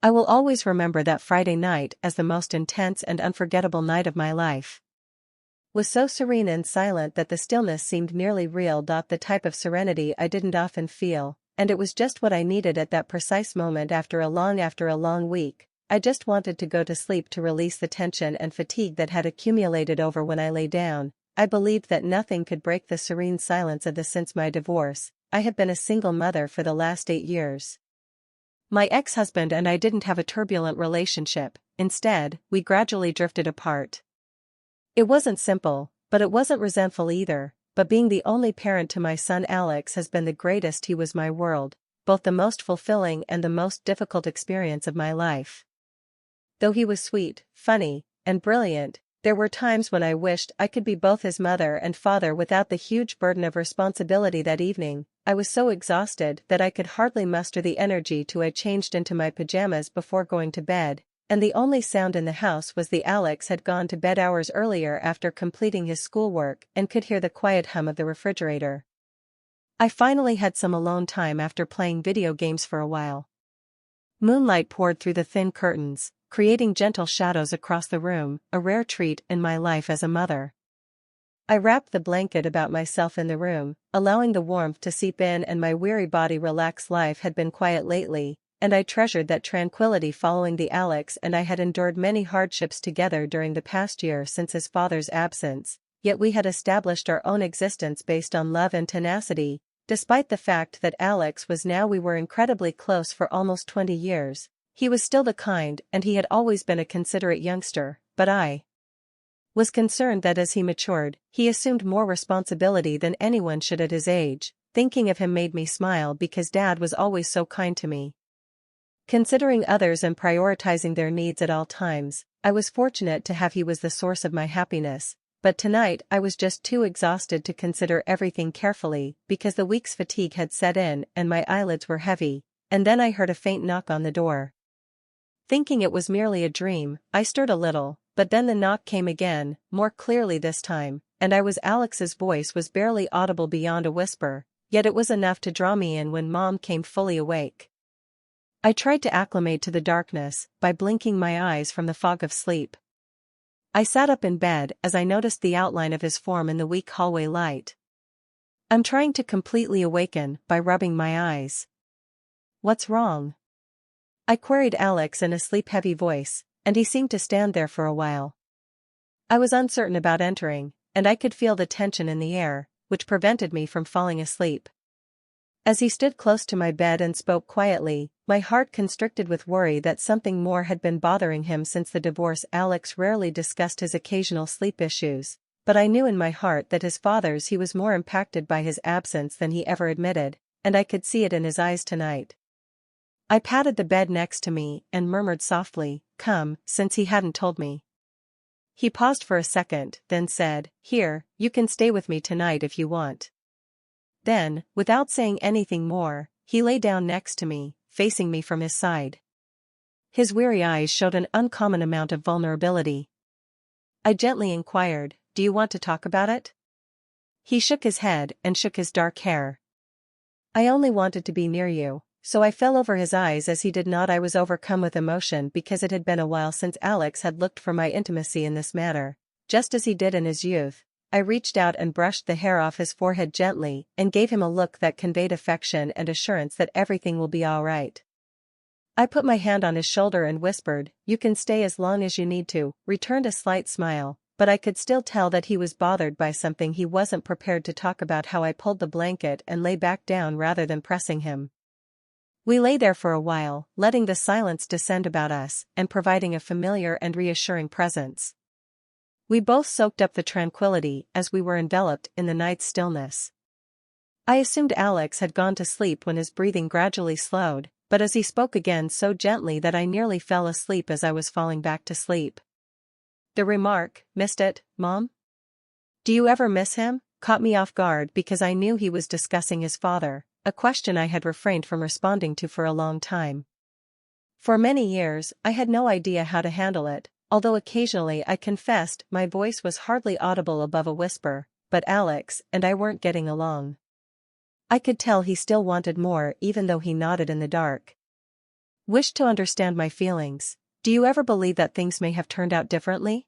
I will always remember that Friday night as the most intense and unforgettable night of my life. Was so serene and silent that the stillness seemed nearly real. The type of serenity I didn't often feel, and it was just what I needed at that precise moment after a long week. I just wanted to go to sleep to release the tension and fatigue that had accumulated over when I lay down. I believed that nothing could break the serene silence of since my divorce. I had been a single mother for the last 8 years. My ex-husband and I didn't have a turbulent relationship. Instead, we gradually drifted apart. It wasn't simple, but it wasn't resentful either. But being the only parent to my son Alex has been the greatest. He was my world, both the most fulfilling and the most difficult experience of my life. Though he was sweet, funny, and brilliant, there were times when I wished I could be both his mother and father without the huge burden of responsibility. That evening, I was so exhausted that I could hardly muster the energy to. I changed into my pajamas before going to bed, and the only sound in the house was Alex had gone to bed hours earlier after completing his schoolwork and could hear the quiet hum of the refrigerator. I finally had some alone time after playing video games for a while. Moonlight poured through the thin curtains, creating gentle shadows across the room, a rare treat in my life as a mother. I wrapped the blanket about myself in the room, allowing the warmth to seep in and my weary body relax. Life had been quiet lately, and I treasured that tranquility following Alex and I had endured many hardships together during the past year since his father's absence, yet we had established our own existence based on love and tenacity. Despite the fact that Alex was now we were incredibly close for almost 20 years, he was still the kind and he had always been a considerate youngster, but I was concerned that as he matured, he assumed more responsibility than anyone should at his age. Thinking of him made me smile because Dad was always so kind to me. Considering others and prioritizing their needs at all times, I was fortunate to have he was the source of my happiness, but tonight I was just too exhausted to consider everything carefully because the week's fatigue had set in and my eyelids were heavy, and then I heard a faint knock on the door. Thinking it was merely a dream, I stirred a little, but then the knock came again, more clearly this time, and Alex's voice was barely audible beyond a whisper, yet it was enough to draw me in when Mom came fully awake. I tried to acclimate to the darkness by blinking my eyes from the fog of sleep. I sat up in bed as I noticed the outline of his form in the weak hallway light. I'm trying to completely awaken by rubbing my eyes. What's wrong? I queried Alex in a sleep-heavy voice, and he seemed to stand there for a while. I was uncertain about entering, and I could feel the tension in the air, which prevented me from falling asleep. As he stood close to my bed and spoke quietly, my heart constricted with worry that something more had been bothering him since the divorce. Alex rarely discussed his occasional sleep issues, but I knew in my heart that he was more impacted by his absence than he ever admitted, and I could see it in his eyes tonight. I patted the bed next to me and murmured softly, "Come," since he hadn't told me. He paused for a second, then said, "Here, you can stay with me tonight if you want." Then, without saying anything more, he lay down next to me, facing me from his side. His weary eyes showed an uncommon amount of vulnerability. I gently inquired, "Do you want to talk about it?" He shook his head and shook his dark hair. "I only wanted to be near you." So I fell over his eyes as he did not. I was overcome with emotion because it had been a while since Alex had looked for my intimacy in this manner. Just as he did in his youth, I reached out and brushed the hair off his forehead gently and gave him a look that conveyed affection and assurance that everything will be all right. I put my hand on his shoulder and whispered, "You can stay as long as you need to," returned a slight smile, but I could still tell that he was bothered by something he wasn't prepared to talk about. How I pulled the blanket and lay back down rather than pressing him. We lay there for a while, letting the silence descend about us and providing a familiar and reassuring presence. We both soaked up the tranquility as we were enveloped in the night's stillness. I assumed Alex had gone to sleep when his breathing gradually slowed, but as he spoke again so gently that I nearly fell asleep as I was falling back to sleep. The remark, "Missed it, Mom? Do you ever miss him?" caught me off guard because I knew he was discussing his father, a question I had refrained from responding to for a long time. For many years, I had no idea how to handle it, although occasionally I confessed my voice was hardly audible above a whisper, but Alex and I weren't getting along. I could tell he still wanted more even though he nodded in the dark. Wish to understand my feelings. Do you ever believe that things may have turned out differently?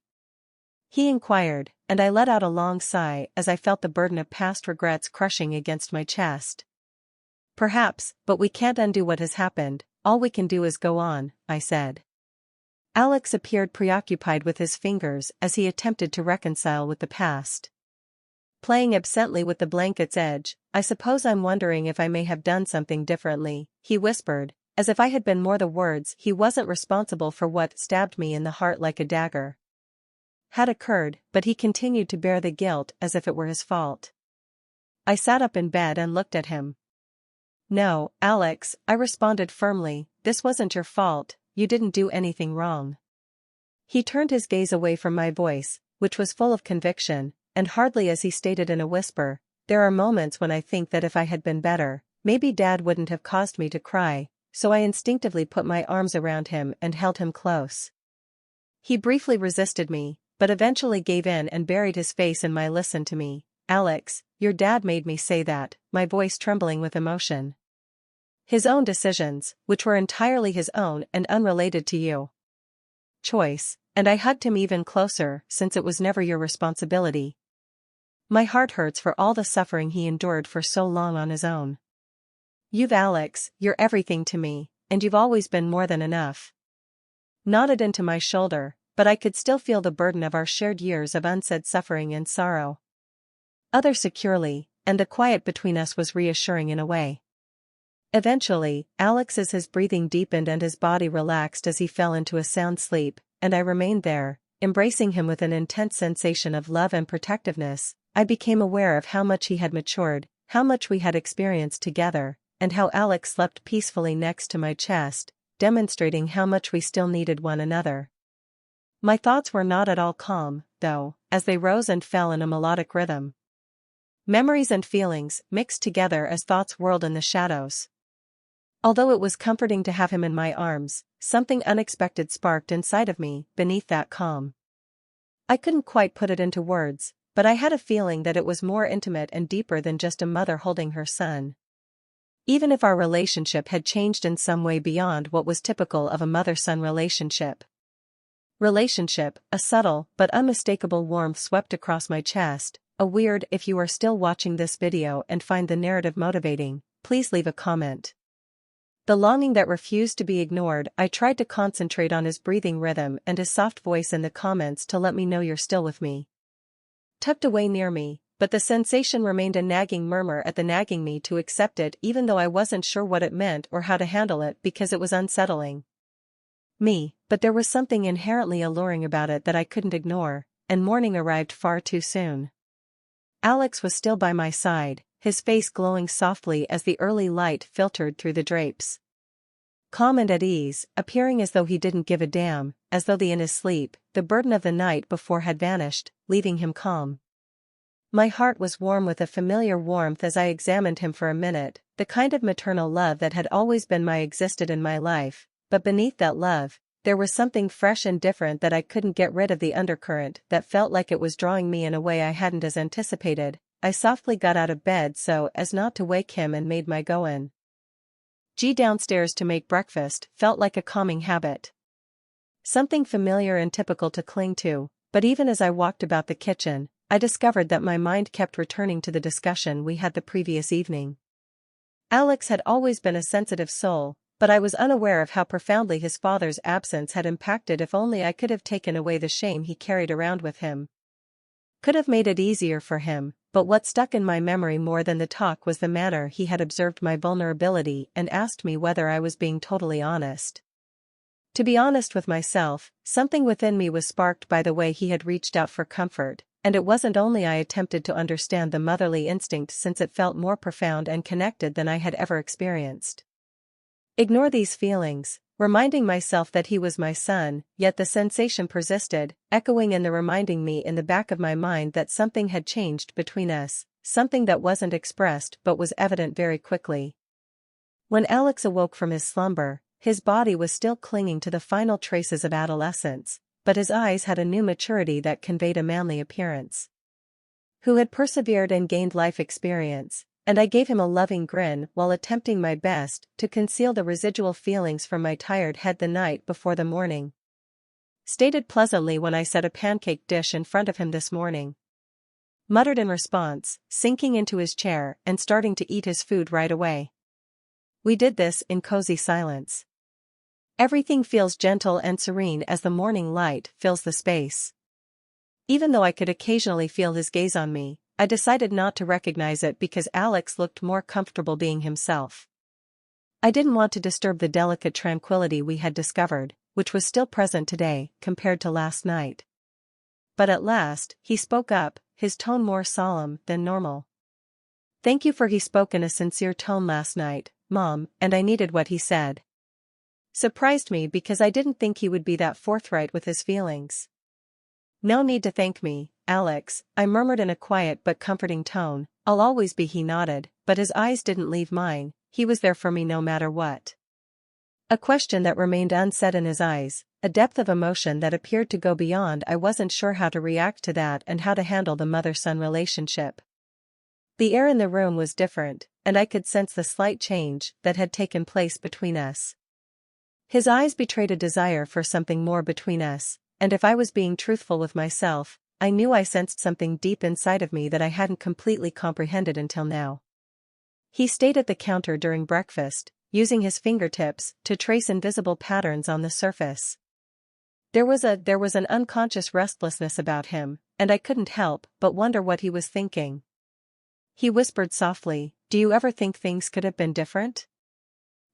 He inquired, and I let out a long sigh as I felt the burden of past regrets crushing against my chest. Perhaps, but we can't undo what has happened, all we can do is go on, I said. Alex appeared preoccupied with his fingers as he attempted to reconcile with the past. Playing absently with the blanket's edge, I suppose I'm wondering if I may have done something differently, he whispered, as if I had been more the words he wasn't responsible for what stabbed me in the heart like a dagger had occurred, but he continued to bear the guilt as if it were his fault. I sat up in bed and looked at him. No, Alex, I responded firmly, this wasn't your fault, you didn't do anything wrong. He turned his gaze away from my voice, which was full of conviction, and hardly as he stated in a whisper, there are moments when I think that if I had been better, maybe Dad wouldn't have caused me to cry, so I instinctively put my arms around him and held him close. He briefly resisted me, but eventually gave in and buried his face in my listen to me. Alex, your dad made me say that, my voice trembling with emotion. His own decisions, which were entirely his own and unrelated to you. Choice, and I hugged him even closer since it was never your responsibility. My heart hurts for all the suffering he endured for so long on his own. Alex, you're everything to me, and you've always been more than enough. Nodded into my shoulder, but I could still feel the burden of our shared years of unsaid suffering and sorrow. Other securely, and the quiet between us was reassuring in a way. Eventually, his breathing deepened and his body relaxed as he fell into a sound sleep, and I remained there, embracing him with an intense sensation of love and protectiveness. I became aware of how much he had matured, how much we had experienced together, and how Alex slept peacefully next to my chest, demonstrating how much we still needed one another. My thoughts were not at all calm, though, as they rose and fell in a melodic rhythm. Memories and feelings mixed together as thoughts whirled in the shadows. Although it was comforting to have him in my arms, something unexpected sparked inside of me beneath that calm. I couldn't quite put it into words, but I had a feeling that it was more intimate and deeper than just a mother holding her son. Even if our relationship had changed in some way beyond what was typical of a mother-son relationship. A subtle but unmistakable warmth swept across my chest. A weird. If you are still watching this video and find the narrative motivating, please leave a comment. The longing that refused to be ignored. I tried to concentrate on his breathing rhythm and his soft voice in the comments to let me know you're still with me. Tucked away near me, but the sensation remained a nagging murmur at the nagging me to accept it even though I wasn't sure what it meant or how to handle it because it was unsettling me, but there was something inherently alluring about it that I couldn't ignore, and morning arrived far too soon. Alex was still by my side, his face glowing softly as the early light filtered through the drapes. Calm and at ease, appearing as though he didn't give a damn, as though in his sleep, the burden of the night before had vanished, leaving him calm. My heart was warm with a familiar warmth as I examined him for a minute, the kind of maternal love that had always been existed in my life, but beneath that love, there was something fresh and different that I couldn't get rid of, the undercurrent that felt like it was drawing me in a way I hadn't as anticipated. I softly got out of bed so as not to wake him and made my go-in. Downstairs to make breakfast felt like a calming habit. Something familiar and typical to cling to, but even as I walked about the kitchen, I discovered that my mind kept returning to the discussion we had the previous evening. Alex had always been a sensitive soul, but I was unaware of how profoundly his father's absence had impacted. If only I could have taken away the shame he carried around with him. Could have made it easier for him, but what stuck in my memory more than the talk was the manner he had observed my vulnerability and asked me whether I was being totally honest. To be honest with myself, something within me was sparked by the way he had reached out for comfort, and it wasn't only I attempted to understand the motherly instinct since it felt more profound and connected than I had ever experienced. Ignore these feelings, reminding myself that he was my son, yet the sensation persisted, echoing and reminding me in the back of my mind that something had changed between us, something that wasn't expressed but was evident very quickly. When Alex awoke from his slumber, his body was still clinging to the final traces of adolescence, but his eyes had a new maturity that conveyed a manly appearance. Who had persevered and gained life experience, and I gave him a loving grin while attempting my best to conceal the residual feelings from my tired head the night before the morning. Stated pleasantly when I set a pancake dish in front of him this morning. Muttered in response, sinking into his chair and starting to eat his food right away. We did this in cozy silence. Everything feels gentle and serene as the morning light fills the space. Even though I could occasionally feel his gaze on me, I decided not to recognize it because Alex looked more comfortable being himself. I didn't want to disturb the delicate tranquility we had discovered, which was still present today compared to last night. But at last, he spoke up, his tone more solemn than normal. "Thank you for," he spoke in a sincere tone last night, Mom, and I needed what he said. Surprised me because I didn't think he would be that forthright with his feelings. "No need to thank me, Alex," I murmured in a quiet but comforting tone. "I'll always be," he nodded, but his eyes didn't leave mine. He was there for me no matter what. A question that remained unsaid in his eyes, a depth of emotion that appeared to go beyond. I wasn't sure how to react to that and how to handle the mother-son relationship. The air in the room was different, and I could sense the slight change that had taken place between us. His eyes betrayed a desire for something more between us, and if I was being truthful with myself, I knew I sensed something deep inside of me that I hadn't completely comprehended until now. He stayed at the counter during breakfast, using his fingertips to trace invisible patterns on the surface. There was an unconscious restlessness about him, and I couldn't help but wonder what he was thinking. He whispered softly, "Do you ever think things could have been different?"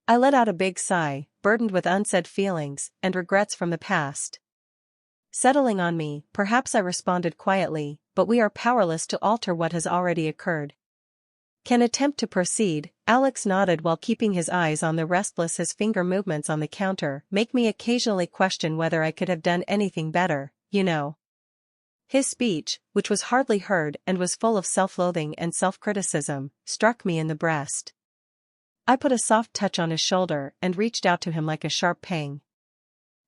I let out a big sigh, burdened with unsaid feelings and regrets from the past. Settling on me, perhaps I responded quietly, "But we are powerless to alter what has already occurred." Can attempt to proceed, Alex nodded while keeping his eyes on the restless. His finger movements on the counter make me occasionally question whether I could have done anything better, you know. His speech, which was hardly heard and was full of self-loathing and self-criticism, struck me in the breast. I put a soft touch on his shoulder and reached out to him like a sharp pang.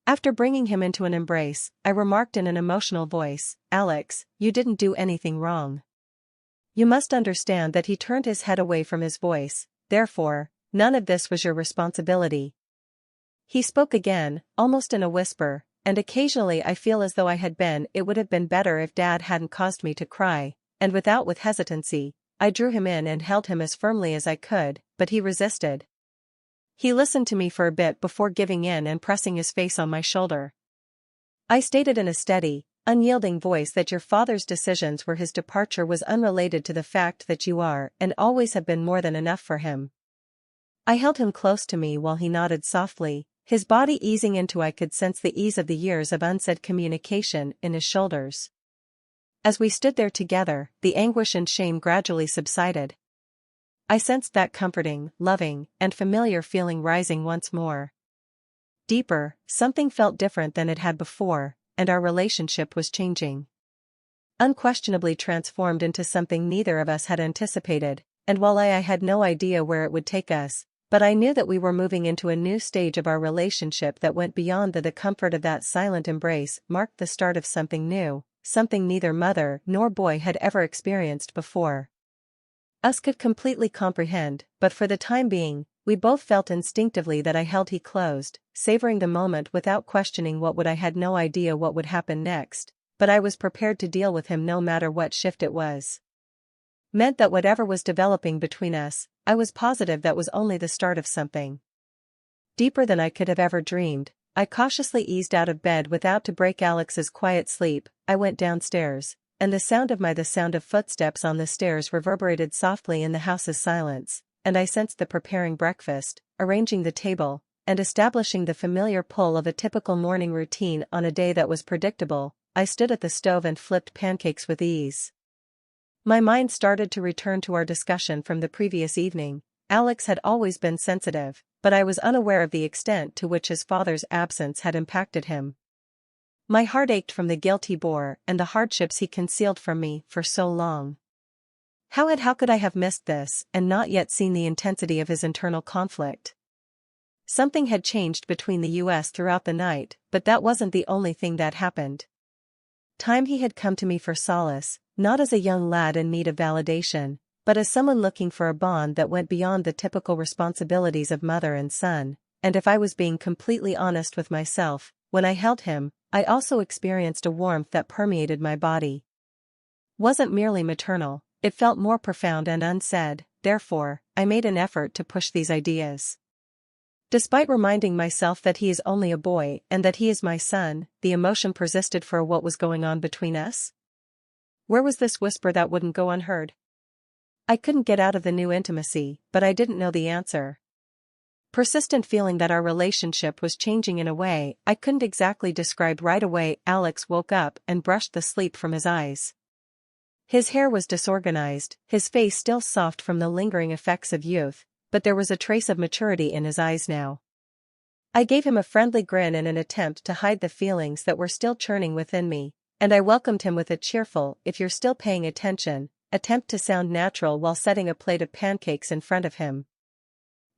After bringing him into an embrace, I remarked in an emotional voice, "Alex, you didn't do anything wrong. You must understand that." He turned his head away from his voice, "Therefore, none of this was your responsibility." He spoke again, almost in a whisper, and occasionally I feel as though it would have been better if Dad hadn't caused me to cry, and with hesitancy, I drew him in and held him as firmly as I could, but he resisted. He listened to me for a bit before giving in and pressing his face on my shoulder. I stated in a steady, unyielding voice that your father's decisions were his departure was unrelated to the fact that you are and always have been more than enough for him. I held him close to me while he nodded softly, his body easing into. I could sense the ease of the years of unsaid communication in his shoulders. As we stood there together, the anguish and shame gradually subsided. I sensed that comforting, loving, and familiar feeling rising once more. Deeper, something felt different than it had before, and our relationship was changing. Unquestionably transformed into something neither of us had anticipated, and while I had no idea where it would take us, but I knew that we were moving into a new stage of our relationship that went beyond the comfort of that silent embrace, marked the start of something new, something neither mother nor boy had ever experienced before. Us could completely comprehend, but for the time being, we both felt instinctively that I held he closed, savoring the moment without questioning what would. I had no idea what would happen next, but I was prepared to deal with him no matter what shift it was. Meant that whatever was developing between us, I was positive that was only the start of something deeper than I could have ever dreamed. I cautiously eased out of bed without to break Alex's quiet sleep. I went downstairs, and the sound of footsteps on the stairs reverberated softly in the house's silence, and I sensed the preparing breakfast, arranging the table, and establishing the familiar pull of a typical morning routine on a day that was predictable. I stood at the stove and flipped pancakes with ease. My mind started to return to our discussion from the previous evening. Alex had always been sensitive, but I was unaware of the extent to which his father's absence had impacted him. My heart ached from the guilt he bore and the hardships he concealed from me for so long. How could I have missed this and not yet seen the intensity of his internal conflict? Something had changed between the US throughout the night, but that wasn't the only thing that happened. He had come to me for solace, not as a young lad in need of validation, but as someone looking for a bond that went beyond the typical responsibilities of mother and son. And if I was being completely honest with myself, when I held him, I also experienced a warmth that permeated my body. Wasn't merely maternal, it felt more profound and unsaid. Therefore, I made an effort to push these ideas. Despite reminding myself that he is only a boy and that he is my son, the emotion persisted for what was going on between us. Where was this whisper that wouldn't go unheard? I couldn't get out of the new intimacy, but I didn't know the answer. Persistent feeling that our relationship was changing in a way I couldn't exactly describe right away. Alex woke up and brushed the sleep from his eyes. His hair was disorganized, his face still soft from the lingering effects of youth, but there was a trace of maturity in his eyes now. I gave him a friendly grin in an attempt to hide the feelings that were still churning within me, and I welcomed him with a cheerful, "If you're still paying attention," attempt to sound natural while setting a plate of pancakes in front of him.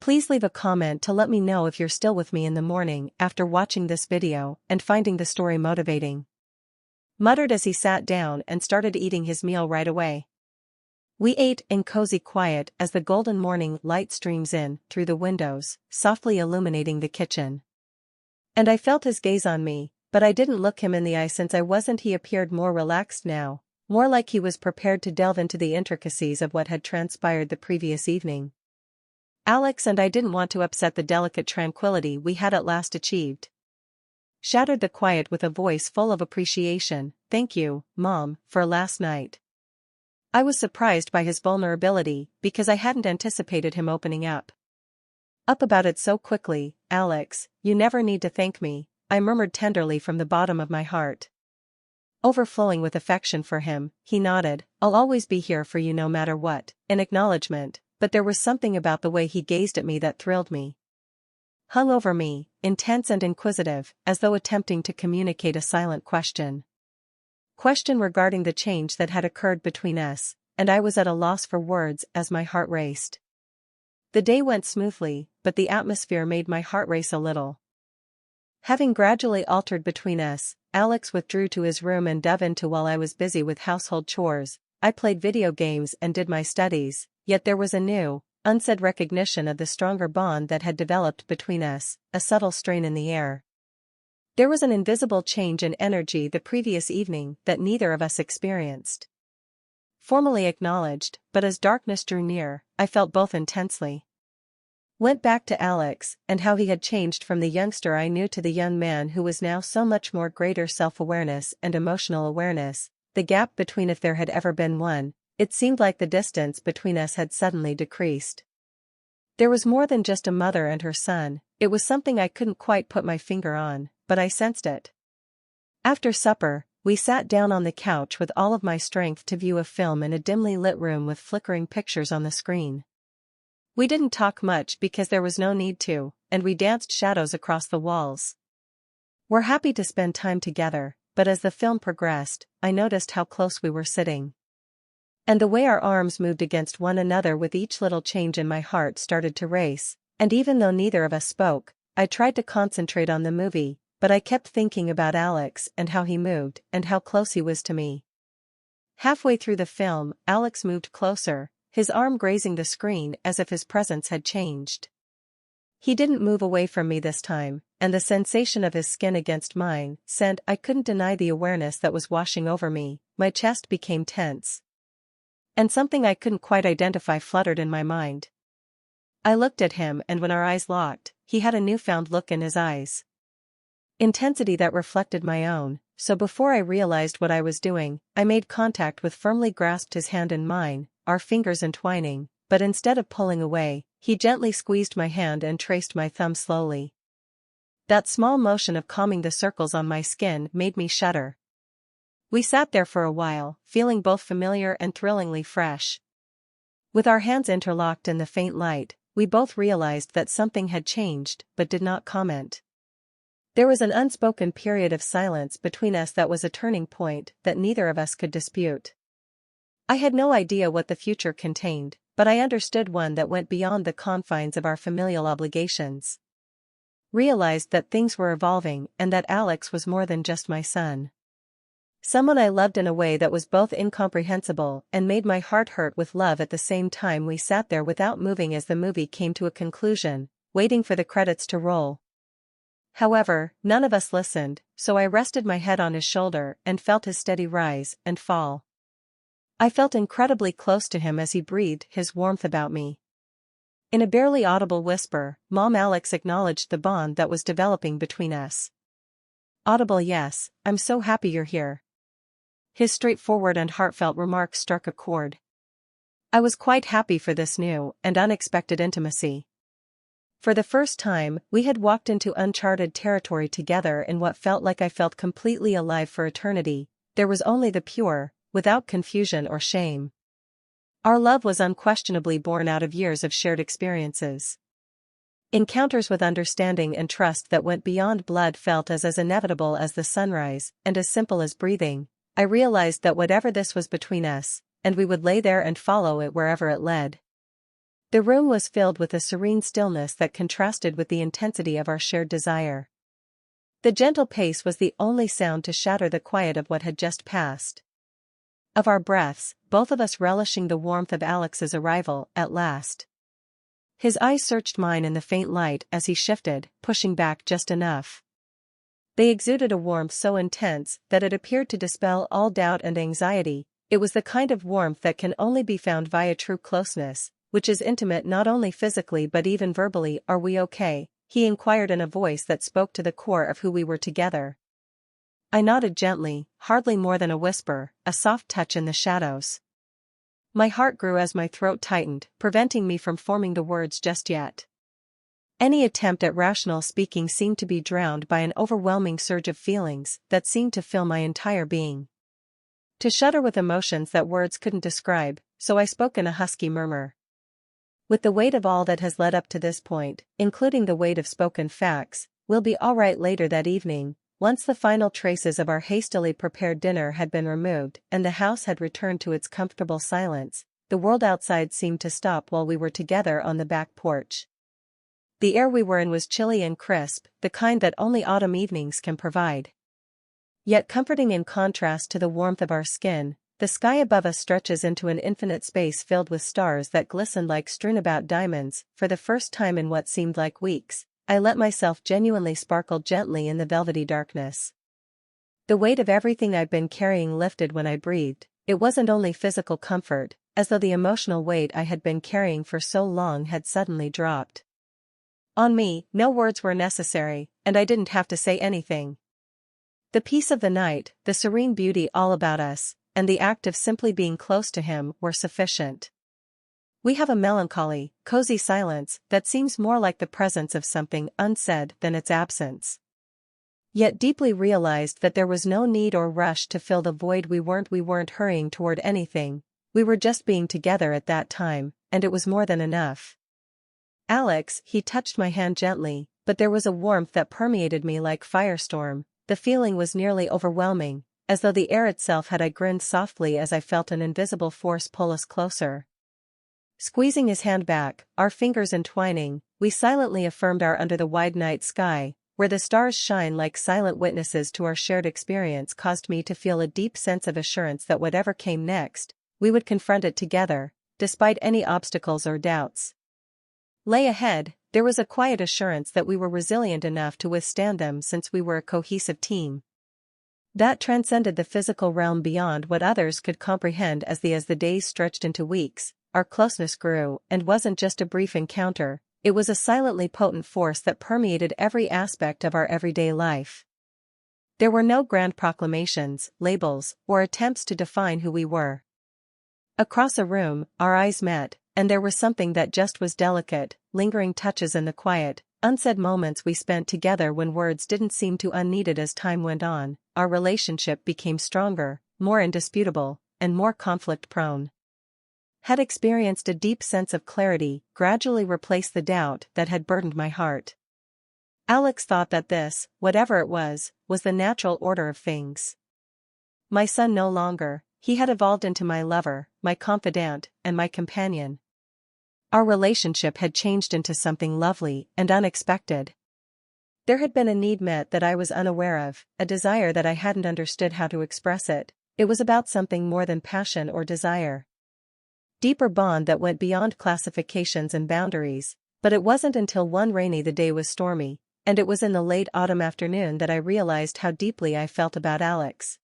Please leave a comment to let me know if you're still with me in the morning after watching this video and finding the story motivating. Muttered as he sat down and started eating his meal right away. We ate in cozy quiet as the golden morning light streams in through the windows, softly illuminating the kitchen. And I felt his gaze on me, but I didn't look him in the eye since I wasn't. He appeared more relaxed now, more like he was prepared to delve into the intricacies of what had transpired the previous evening. Alex and I didn't want to upset the delicate tranquility we had at last achieved. Shattered the quiet with a voice full of appreciation. "Thank you, Mom, for last night." I was surprised by his vulnerability because I hadn't anticipated him opening up about it so quickly. "Alex, you never need to thank me," I murmured tenderly from the bottom of my heart. Overflowing with affection for him, he nodded. "I'll always be here for you no matter what," in acknowledgement, but there was something about the way he gazed at me that thrilled me. Hung over me, intense and inquisitive, as though attempting to communicate a silent question. Question regarding the change that had occurred between us, and I was at a loss for words as my heart raced. The day went smoothly, but the atmosphere made my heart race a little. Having gradually altered between us, Alex withdrew to his room and dove into while I was busy with household chores. I played video games and did my studies, yet there was a new, unsaid recognition of the stronger bond that had developed between us, a subtle strain in the air. There was an invisible change in energy the previous evening that neither of us experienced. Formally acknowledged, but as darkness drew near, I felt both intensely. Went back to Alex, and how he had changed from the youngster I knew to the young man who was now so much more greater self-awareness and emotional awareness, the gap between if there had ever been one. It seemed like the distance between us had suddenly decreased. There was more than just a mother and her son, it was something I couldn't quite put my finger on, but I sensed it. After supper, we sat down on the couch with all of my strength to view a film in a dimly lit room with flickering pictures on the screen. We didn't talk much because there was no need to, and we danced shadows across the walls. We're happy to spend time together, but as the film progressed, I noticed how close we were sitting. And the way our arms moved against one another with each little change in my heart started to race, and even though neither of us spoke, I tried to concentrate on the movie, but I kept thinking about Alex and how he moved and how close he was to me. Halfway through the film, Alex moved closer, his arm grazing the screen as if his presence had changed. He didn't move away from me this time, and the sensation of his skin against mine sent I couldn't deny the awareness that was washing over me. My chest became tense. And something I couldn't quite identify fluttered in my mind. I looked at him, and when our eyes locked, he had a newfound look in his eyes. Intensity that reflected my own, so before I realized what I was doing, I made contact with firmly grasped his hand in mine, our fingers entwining, but instead of pulling away, he gently squeezed my hand and traced my thumb slowly. That small motion of calming the circles on my skin made me shudder. We sat there for a while, feeling both familiar and thrillingly fresh. With our hands interlocked in the faint light, we both realized that something had changed, but did not comment. There was an unspoken period of silence between us that was a turning point that neither of us could dispute. I had no idea what the future contained, but I understood one that went beyond the confines of our familial obligations. Realized that things were evolving and that Alex was more than just my son. Someone I loved in a way that was both incomprehensible and made my heart hurt with love at the same time. We sat there without moving as the movie came to a conclusion, waiting for the credits to roll. However, none of us listened, so I rested my head on his shoulder and felt his steady rise and fall. I felt incredibly close to him as he breathed his warmth about me. In a barely audible whisper, Mom Alex acknowledged the bond that was developing between us. Audible yes, I'm so happy you're here. His straightforward and heartfelt remark struck a chord. I was quite happy for this new and unexpected intimacy. For the first time, we had walked into uncharted territory together in what felt like I felt completely alive for eternity. There was only the pure, without confusion or shame. Our love was unquestionably born out of years of shared experiences. Encounters with understanding and trust that went beyond blood felt as inevitable as the sunrise, and as simple as breathing. I realized that whatever this was between us, and we would lay there and follow it wherever it led. The room was filled with a serene stillness that contrasted with the intensity of our shared desire. The gentle pace was the only sound to shatter the quiet of what had just passed. Of our breaths, both of us relishing the warmth of Alex's arrival, at last. His eyes searched mine in the faint light as he shifted, pushing back just enough. They exuded a warmth so intense that it appeared to dispel all doubt and anxiety. It was the kind of warmth that can only be found via true closeness, which is intimate not only physically but even verbally. Are we okay? He inquired in a voice that spoke to the core of who we were together. I nodded gently, hardly more than a whisper, a soft touch in the shadows. My heart grew as my throat tightened, preventing me from forming the words just yet. Any attempt at rational speaking seemed to be drowned by an overwhelming surge of feelings that seemed to fill my entire being. To shudder with emotions that words couldn't describe, so I spoke in a husky murmur. With the weight of all that has led up to this point, including the weight of spoken facts, we'll be all right later that evening, once the final traces of our hastily prepared dinner had been removed and the house had returned to its comfortable silence. The world outside seemed to stop while we were together on the back porch. The air we were in was chilly and crisp, the kind that only autumn evenings can provide. Yet comforting in contrast to the warmth of our skin, the sky above us stretches into an infinite space filled with stars that glistened like strewn-about diamonds. For the first time in what seemed like weeks, I let myself genuinely sparkle gently in the velvety darkness. The weight of everything I'd been carrying lifted when I breathed. It wasn't only physical comfort, as though the emotional weight I had been carrying for so long had suddenly dropped. On me, no words were necessary, and I didn't have to say anything. The peace of the night, the serene beauty all about us, and the act of simply being close to him were sufficient. We have a melancholy, cozy silence that seems more like the presence of something unsaid than its absence. Yet deeply realized that there was no need or rush to fill the void. We weren't hurrying toward anything. We were just being together at that time, and it was more than enough. Alex, he touched my hand gently, but there was a warmth that permeated me like firestorm. The feeling was nearly overwhelming, as though the air itself had. I grinned softly as I felt an invisible force pull us closer. Squeezing his hand back, our fingers entwining, we silently affirmed our under the wide night sky, where the stars shine like silent witnesses to our shared experience. Caused me to feel a deep sense of assurance that whatever came next, we would confront it together, despite any obstacles or doubts. Lay ahead, there was a quiet assurance that we were resilient enough to withstand them since we were a cohesive team. That transcended the physical realm beyond what others could comprehend. As the days stretched into weeks, our closeness grew, and wasn't just a brief encounter, it was a silently potent force that permeated every aspect of our everyday life. There were no grand proclamations, labels, or attempts to define who we were. Across a room, our eyes met, and there was something that just was delicate, lingering touches in the quiet, unsaid moments we spent together when words didn't seem too unneeded. As time went on, our relationship became stronger, more indisputable, and more conflict-prone. Had experienced a deep sense of clarity, gradually replaced the doubt that had burdened my heart. Alex thought that this, whatever it was the natural order of things. My son no longer, he had evolved into my lover, my confidant, and my companion. Our relationship had changed into something lovely and unexpected. There had been a need met that I was unaware of, a desire that I hadn't understood how to express it. It was about something more than passion or desire. Deeper bond that went beyond classifications and boundaries. But it wasn't until one rainy the day was stormy, and it was in the late autumn afternoon that I realized how deeply I felt about Alex.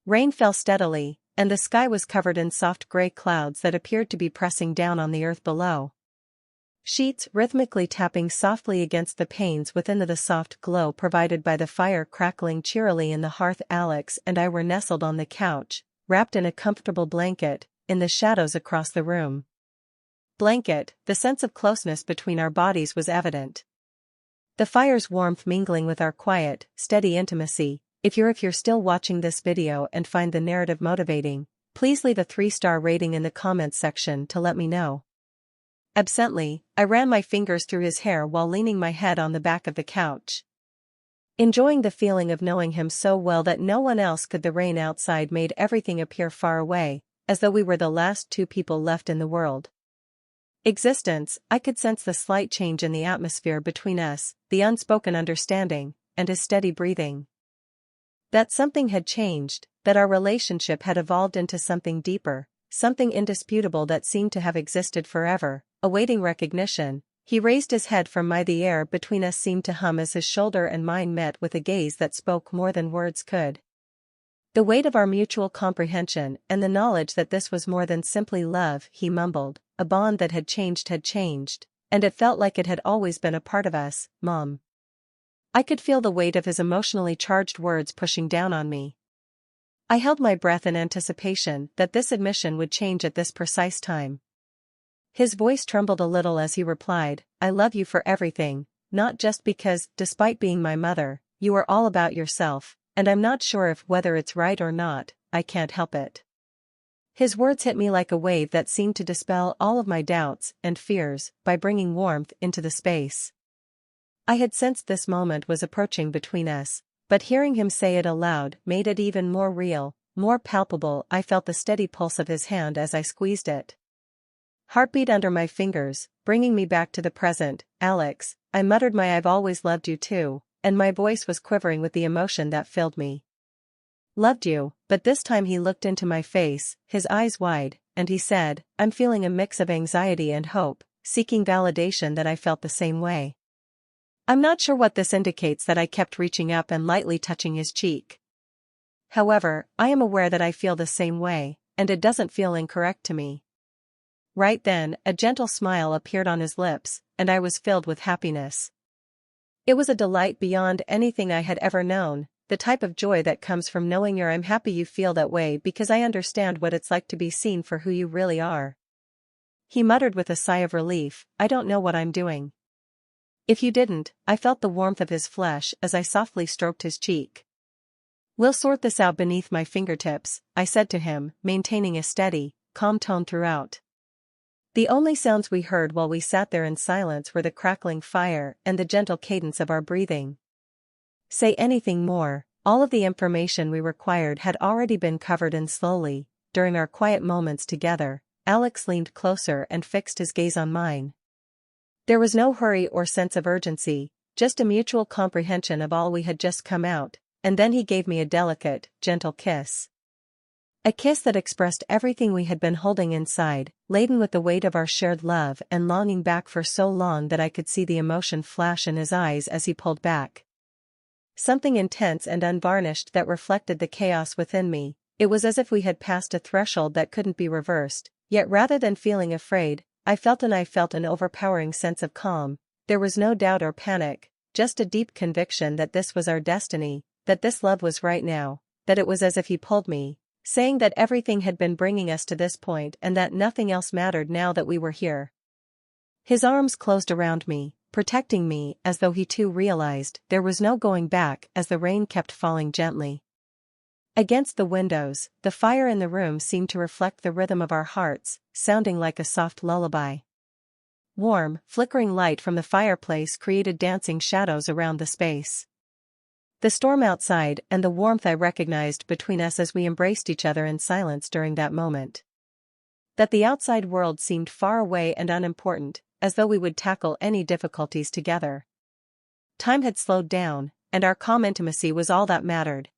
Rain fell steadily, and the sky was covered in soft gray clouds that appeared to be pressing down on the earth below. Sheets rhythmically tapping softly against the panes within the soft glow provided by the fire crackling cheerily in the hearth. Alex and I were nestled on the couch, wrapped in a comfortable blanket, in the shadows across the room. The sense of closeness between our bodies was evident. The fire's warmth mingling with our quiet, steady intimacy. If you're still watching this video and find the narrative motivating, please leave a 3-star rating in the comments section to let me know. Absently, I ran my fingers through his hair while leaning my head on the back of the couch. Enjoying the feeling of knowing him so well that no one else could. The rain outside made everything appear far away, as though we were the last two people left in the world. Existence. I could sense the slight change in the atmosphere between us, the unspoken understanding, and his steady breathing. That something had changed, that our relationship had evolved into something deeper, something indisputable that seemed to have existed forever, awaiting recognition. He raised his head from me. The air between us seemed to hum as his shoulder and mine met with a gaze that spoke more than words could. The weight of our mutual comprehension and the knowledge that this was more than simply love, he mumbled, a bond that had changed, and it felt like it had always been a part of us, Mom. I could feel the weight of his emotionally charged words pushing down on me. I held my breath in anticipation that this admission would change at this precise time. His voice trembled a little as he replied, I love you for everything, not just because, despite being my mother, you are all about yourself, and I'm not sure if whether it's right or not, I can't help it. His words hit me like a wave that seemed to dispel all of my doubts and fears by bringing warmth into the space. I had sensed this moment was approaching between us, but hearing him say it aloud made it even more real, more palpable. I felt the steady pulse of his hand as I squeezed it. Heartbeat under my fingers, bringing me back to the present. Alex, I muttered my I've always loved you too, and my voice was quivering with the emotion that filled me. Loved you, but this time he looked into my face, his eyes wide, and he said, I'm feeling a mix of anxiety and hope, seeking validation that I felt the same way. I'm not sure what this indicates. That I kept reaching up and lightly touching his cheek. However, I am aware that I feel the same way, and it doesn't feel incorrect to me. Right then, a gentle smile appeared on his lips, and I was filled with happiness. It was a delight beyond anything I had ever known, the type of joy that comes from knowing I'm happy you feel that way because I understand what it's like to be seen for who you really are. He muttered with a sigh of relief, I don't know what I'm doing. If you didn't, I felt the warmth of his flesh as I softly stroked his cheek. We'll sort this out beneath my fingertips, I said to him, maintaining a steady, calm tone throughout. The only sounds we heard while we sat there in silence were the crackling fire and the gentle cadence of our breathing. Say anything more, all of the information we required had already been covered, and slowly, during our quiet moments together, Alex leaned closer and fixed his gaze on mine. There was no hurry or sense of urgency, just a mutual comprehension of all we had just come out, and then he gave me a delicate, gentle kiss. A kiss that expressed everything we had been holding inside, laden with the weight of our shared love and longing back for so long that I could see the emotion flash in his eyes as he pulled back. Something intense and unvarnished that reflected the chaos within me. It was as if we had passed a threshold that couldn't be reversed, yet rather than feeling afraid, I felt an overpowering sense of calm. There was no doubt or panic, just a deep conviction that this was our destiny, that this love was right now, that it was as if he pulled me, saying that everything had been bringing us to this point and that nothing else mattered now that we were here. His arms closed around me, protecting me as though he too realized there was no going back as the rain kept falling gently against the windows. The fire in the room seemed to reflect the rhythm of our hearts, sounding like a soft lullaby. Warm, flickering light from the fireplace created dancing shadows around the space. The storm outside and the warmth I recognized between us as we embraced each other in silence during that moment. That the outside world seemed far away and unimportant, as though we would tackle any difficulties together. time had slowed down, and our calm intimacy was all that mattered.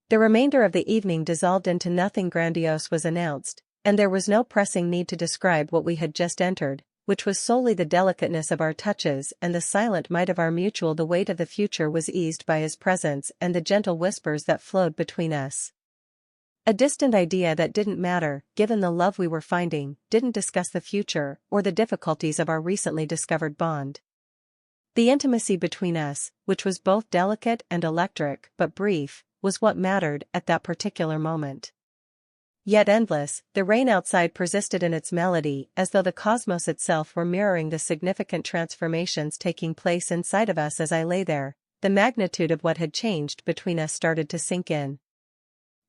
The remainder of the evening dissolved into nothing grandiose was announced, and there was no pressing need to describe what we had just entered, which was solely the delicateness of our touches and the silent might of our mutual. The weight of the future was eased by his presence and the gentle whispers that flowed between us. A distant idea that didn't matter, given the love we were finding, didn't discuss the future or the difficulties of our recently discovered bond. The intimacy between us, which was both delicate and electric but brief, was what mattered at that particular moment. Yet endless, the rain outside persisted in its melody as though the cosmos itself were mirroring the significant transformations taking place inside of us. As I lay there, the magnitude of what had changed between us started to sink in.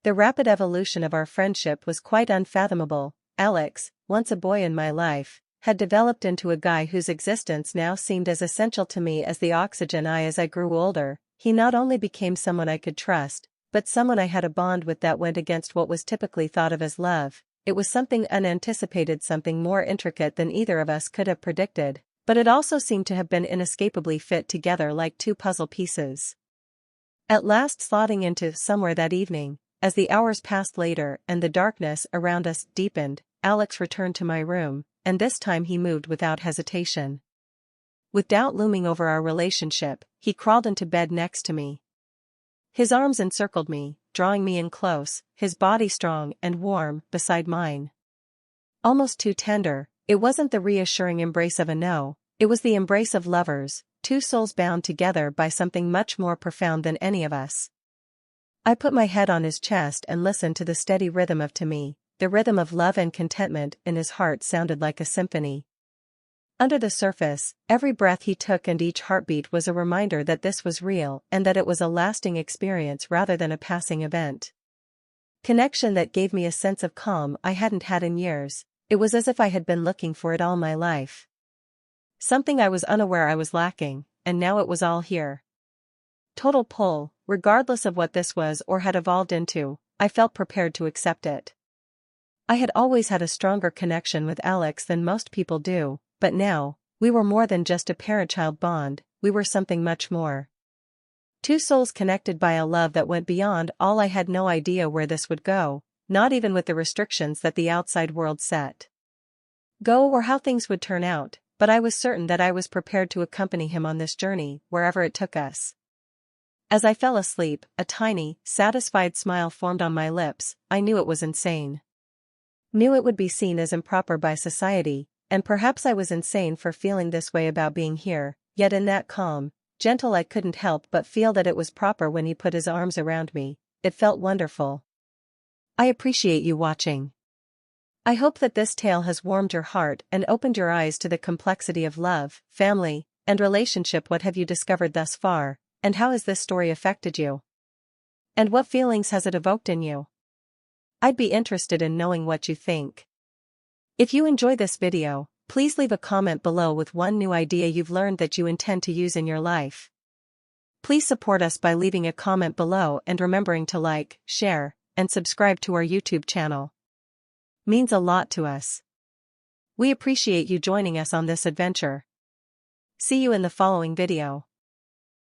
The rapid evolution of our friendship was quite unfathomable. Alex, once a boy in my life, had developed into a guy whose existence now seemed as essential to me as the oxygen. As I grew older, he not only became someone I could trust, but someone I had a bond with that went against what was typically thought of as love. It was something unanticipated, something more intricate than either of us could have predicted, but it also seemed to have been inescapably fit together like two puzzle pieces. At last, slotting into somewhere that evening, as the hours passed later and the darkness around us deepened, Alex returned to my room, and this time he moved without hesitation. With doubt looming over our relationship, he crawled into bed next to me. His arms encircled me, drawing me in close, his body strong and warm beside mine. Almost too tender, it wasn't the reassuring embrace of a no, it was the embrace of lovers, two souls bound together by something much more profound than any of us. I put my head on his chest and listened to the steady rhythm of to me, the rhythm of love and contentment in his heart sounded like a symphony. Under the surface, every breath he took and each heartbeat was a reminder that this was real and that it was a lasting experience rather than a passing event. Connection that gave me a sense of calm I hadn't had in years. It was as if I had been looking for it all my life. Something I was unaware I was lacking, and now it was all here. Total pull, regardless of what this was or had evolved into, I felt prepared to accept it. I had always had a stronger connection with Alex than most people do, but now, we were more than just a parent-child bond, we were something much more. Two souls connected by a love that went beyond all. I had no idea where this would go, not even with the restrictions that the outside world set. Go or how things would turn out, but I was certain that I was prepared to accompany him on this journey, wherever it took us. As I fell asleep, a tiny, satisfied smile formed on my lips. I knew it was insane. Knew it would be seen as improper by society, and perhaps I was insane for feeling this way about being here, yet in that calm, gentle I couldn't help but feel that it was proper when he put his arms around me. It felt wonderful. I appreciate you watching. I hope that this tale has warmed your heart and opened your eyes to the complexity of love, family, and relationship. What have you discovered thus far? And how has this story affected you? And what feelings has it evoked in you? I'd be interested in knowing what you think. If you enjoy this video, please leave a comment below with one new idea you've learned that you intend to use in your life. Please support us by leaving a comment below and remembering to like, share, and subscribe to our YouTube channel. Means a lot to us. We appreciate you joining us on this adventure. See you in the following video.